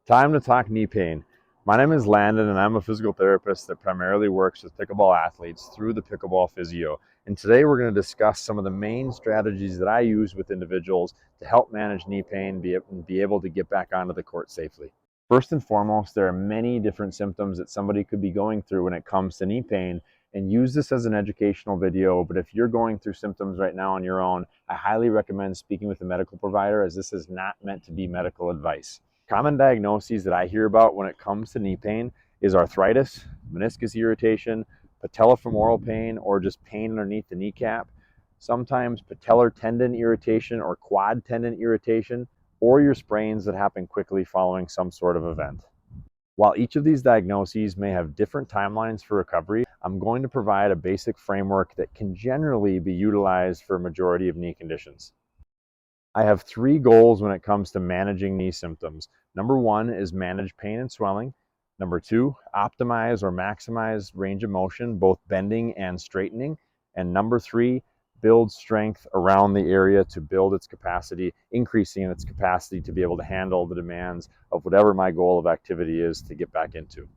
Time to talk knee pain. My name is Landon, and I'm a physical therapist that primarily works with pickleball athletes through the pickleball physio. And today we're going to discuss some of the main strategies that I use with individuals to help manage knee pain and be able to get back onto the court safely. First and foremost, there are many different symptoms that somebody could be going through when it comes to knee pain, and use this as an educational video. But if you're going through symptoms right now on your own, I highly recommend speaking with a medical provider, as this is not meant to be medical advice. Common diagnoses that I hear about when it comes to knee pain is arthritis, meniscus irritation, patellofemoral pain, or just pain underneath the kneecap, sometimes patellar tendon irritation or quad tendon irritation, or your sprains that happen quickly following some sort of event. While each of these diagnoses may have different timelines for recovery, I'm going to provide a basic framework that can generally be utilized for a majority of knee conditions. I have three goals when it comes to managing knee symptoms. Number one is manage pain and swelling. Number two, optimize or maximize range of motion, both bending and straightening. And number three, build strength around the area to build its capacity, increasing its capacity to be able to handle the demands of whatever my goal of activity is to get back into.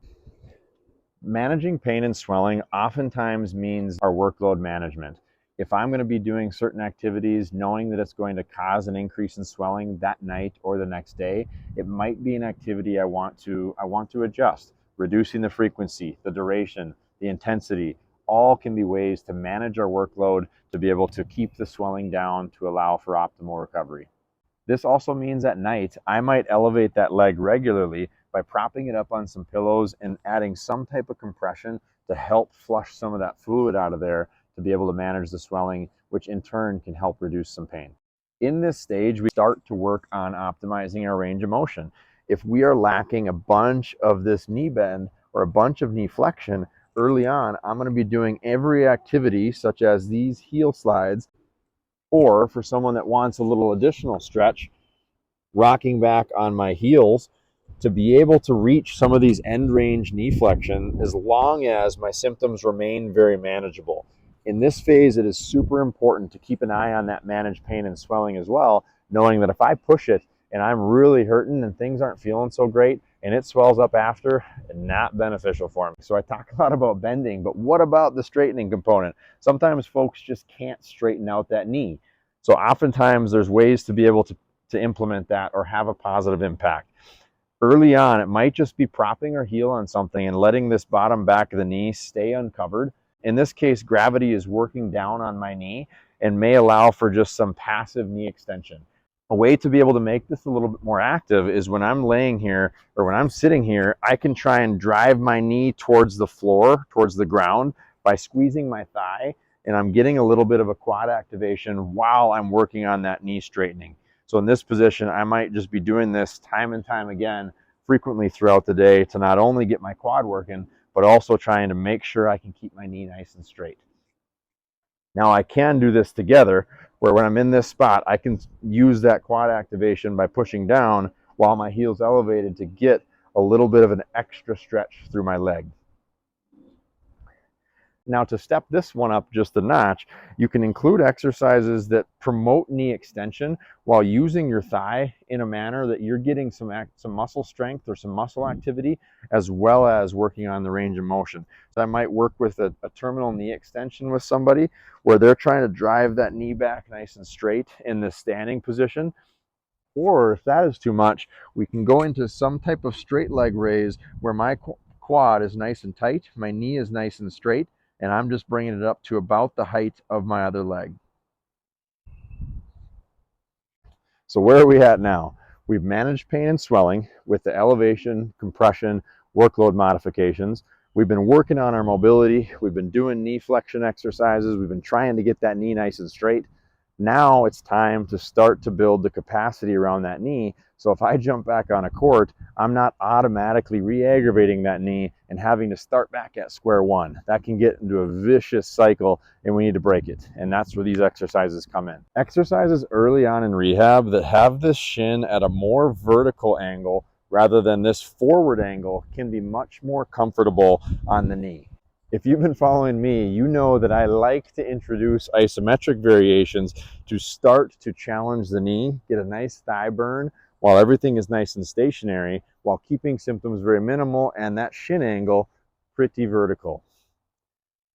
Managing pain and swelling oftentimes means our workload management. If I'm going to be doing certain activities, knowing that it's going to cause an increase in swelling that night or the next day, it might be an activity I want to adjust. Reducing the frequency, the duration, the intensity, all can be ways to manage our workload to be able to keep the swelling down to allow for optimal recovery. This also means at night, I might elevate that leg regularly by propping it up on some pillows and adding some type of compression to help flush some of that fluid out of there to be able to manage the swelling, which in turn can help reduce some pain. In this stage, we start to work on optimizing our range of motion. If we are lacking a bunch of this knee bend or a bunch of knee flexion early on, I'm going to be doing every activity such as these heel slides, or for someone that wants a little additional stretch, rocking back on my heels to be able to reach some of these end range knee flexion as long as my symptoms remain very manageable. In this phase, it is super important to keep an eye on that managed pain and swelling as well, knowing that if I push it and I'm really hurting and things aren't feeling so great and it swells up after, not beneficial for me. So I talk a lot about bending, but what about the straightening component? Sometimes folks just can't straighten out that knee. So oftentimes there's ways to be able to implement that or have a positive impact. Early on, it might just be propping our heel on something and letting this bottom back of the knee stay uncovered. In this case, gravity is working down on my knee and may allow for just some passive knee extension. A way to be able to make this a little bit more active is when I'm laying here or when I'm sitting here, I can try and drive my knee towards the floor, towards the ground by squeezing my thigh, and I'm getting a little bit of a quad activation while I'm working on that knee straightening. So in this position, I might just be doing this time and time again, frequently throughout the day to not only get my quad working, but also trying to make sure I can keep my knee nice and straight. Now I can do this together, where when I'm in this spot, I can use that quad activation by pushing down while my heel's elevated to get a little bit of an extra stretch through my leg. Now, to step this one up just a notch, you can include exercises that promote knee extension while using your thigh in a manner that you're getting some muscle strength or some muscle activity, as well as working on the range of motion. So I might work with a terminal knee extension with somebody where they're trying to drive that knee back nice and straight in the standing position. Or if that is too much, we can go into some type of straight leg raise where my quad is nice and tight, my knee is nice and straight, and I'm just bringing it up to about the height of my other leg. So where are we at now? We've managed pain and swelling with the elevation, compression, workload modifications. We've been working on our mobility. We've been doing knee flexion exercises. We've been trying to get that knee nice and straight. Now it's time to start to build the capacity around that knee. So if I jump back on a court, I'm not automatically re-aggravating that knee and having to start back at square one. That can get into a vicious cycle and we need to break it. And that's where these exercises come in. Exercises early on in rehab that have this shin at a more vertical angle rather than this forward angle can be much more comfortable on the knee. If you've been following me, you know that I like to introduce isometric variations to start to challenge the knee, get a nice thigh burn while everything is nice and stationary, while keeping symptoms very minimal and that shin angle pretty vertical.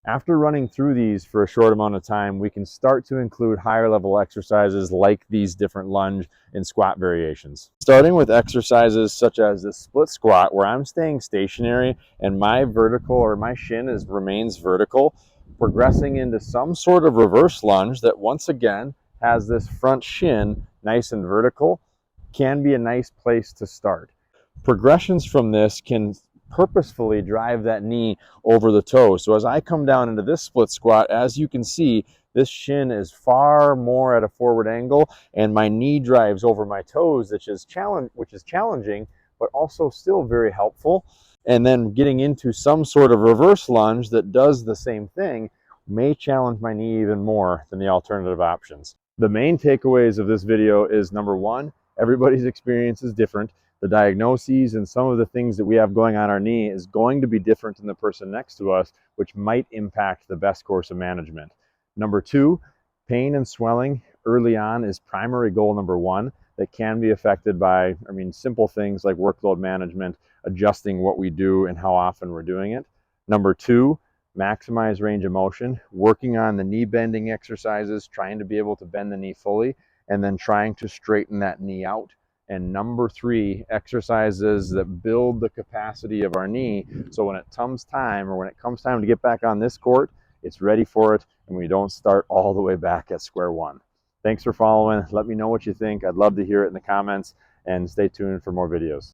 After running through these for a short amount of time, we can start to include higher level exercises like these different lunge and squat variations. Starting with exercises such as the split squat, where I'm staying stationary and my vertical or my shin remains vertical, progressing into some sort of reverse lunge that once again has this front shin nice and vertical, can be a nice place to start. Progressions from this can purposefully drive that knee over the toe. So as I come down into this split squat, as you can see, this shin is far more at a forward angle and my knee drives over my toes, which is challenging, but also still very helpful. And then getting into some sort of reverse lunge that does the same thing may challenge my knee even more than the alternative options. The main takeaways of this video is, number one, everybody's experience is different. The diagnoses and some of the things that we have going on our knee is going to be different than the person next to us, which might impact the best course of management. Number two, pain and swelling early on is primary goal number one that can be affected by, simple things like workload management, adjusting what we do and how often we're doing it. Number two, maximize range of motion, working on the knee bending exercises, trying to be able to bend the knee fully, and then trying to straighten that knee out. And number three, exercises that build the capacity of our knee so when it comes time to get back on this court, it's ready for it and we don't start all the way back at square one. Thanks for following. Let me know what you think. I'd love to hear it in the comments, and stay tuned for more videos.